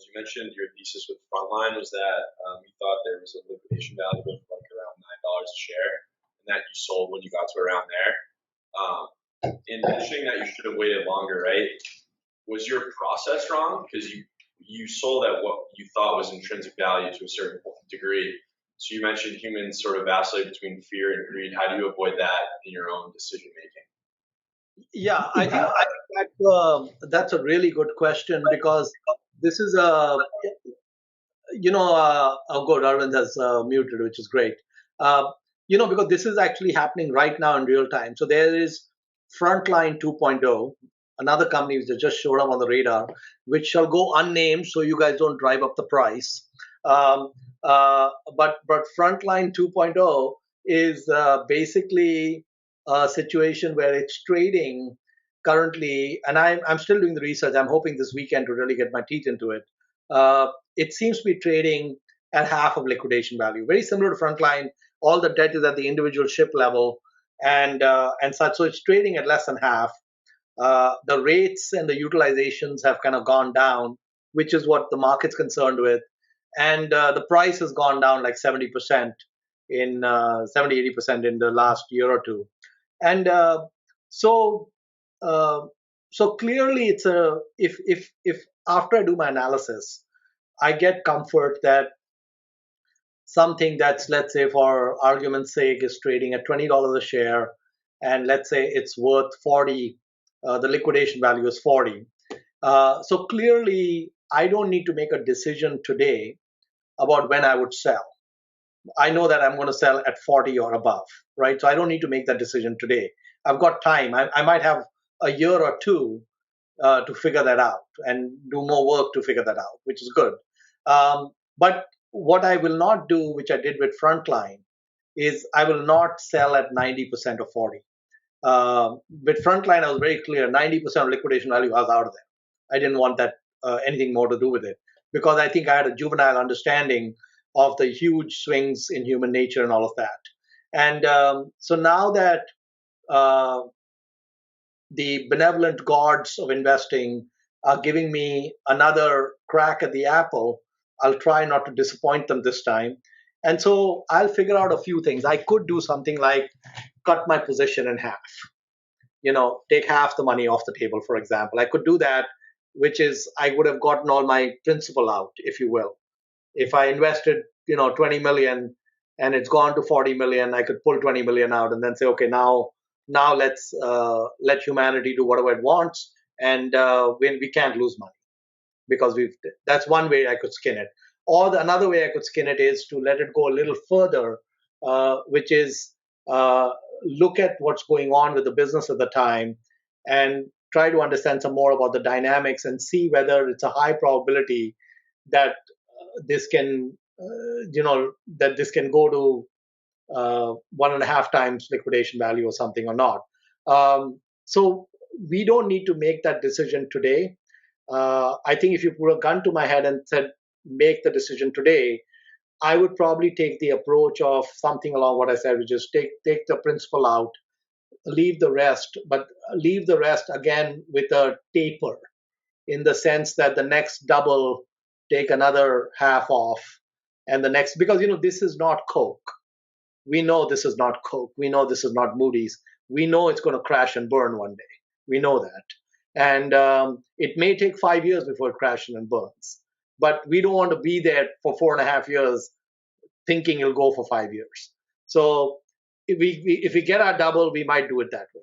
was you mentioned your thesis with Frontline was that you thought there was a liquidation value of like around $9 a share, and that you sold when you got to around there. In mentioning that you should have waited longer, right? Was your process wrong? Because you sold at what you thought was intrinsic value to a certain degree. So you mentioned humans sort of vacillate between fear and greed. How do you avoid that in your own decision making? Yeah, I think that's a really good question because this is oh, good, Arvind has muted, which is great. Uh, because this is actually happening right now in real time. So there is Frontline 2.0, another company which just showed up on the radar, which shall go unnamed so you guys don't drive up the price. But Frontline 2.0 is basically a situation where it's trading currently, and I'm still doing the research. I'm hoping this weekend to really get my teeth into it. It seems to be trading at half of liquidation value, very similar to Frontline. All the debt is at the individual ship level, and such. So it's trading at less than half. The rates and the utilizations have kind of gone down, which is what the market's concerned with, and the price has gone down like 70% in 70-80% in the last year or two, and so so clearly it's a if after I do my analysis, I get comfort that something that's, let's say, for argument's sake, is trading at $20 a share, and let's say it's worth 40, the liquidation value is 40. So clearly, I don't need to make a decision today about when I would sell. I know that I'm going to sell at 40 or above, right? So I don't need to make that decision today. I've got time. I might have a year or two to figure that out and do more work to figure that out, which is good. But what I will not do, which I did with Frontline, is I will not sell at 90% of 40. With Frontline, I was very clear: 90% of liquidation value, I was out of there. I didn't want that anything more to do with it because I think I had a juvenile understanding of the huge swings in human nature and all of that. And so now that the benevolent gods of investing are giving me another crack at the apple, I'll try not to disappoint them this time. And so I'll figure out a few things. I could do something like cut my position in half, take half the money off the table, for example. I could do that, which is I would have gotten all my principal out, if you will. If I invested, 20 million and it's gone to 40 million, I could pull 20 million out and then say, okay, now let's let humanity do whatever it wants, and when we can't lose money because that's one way I could skin it. Or another way I could skin it is to let it go a little further, which is look at what's going on with the business at the time and try to understand some more about the dynamics and see whether it's a high probability that this can, that this can go to 1.5 times liquidation value or something or not. So we don't need to make that decision today. I think if you put a gun to my head and said, make the decision today, I would probably take the approach of something along what I said, which is take the principal out, leave the rest, but leave the rest again with a taper, in the sense that the next double, take another half off, and the next, because this is not Coke. We know this is not Coke. We know this is not Moody's. We know it's going to crash and burn one day. We know that. And it may take 5 years before it crashes and burns. But we don't want to be there for 4.5 years thinking it'll go for 5 years. So if we get our double, we might do it that way.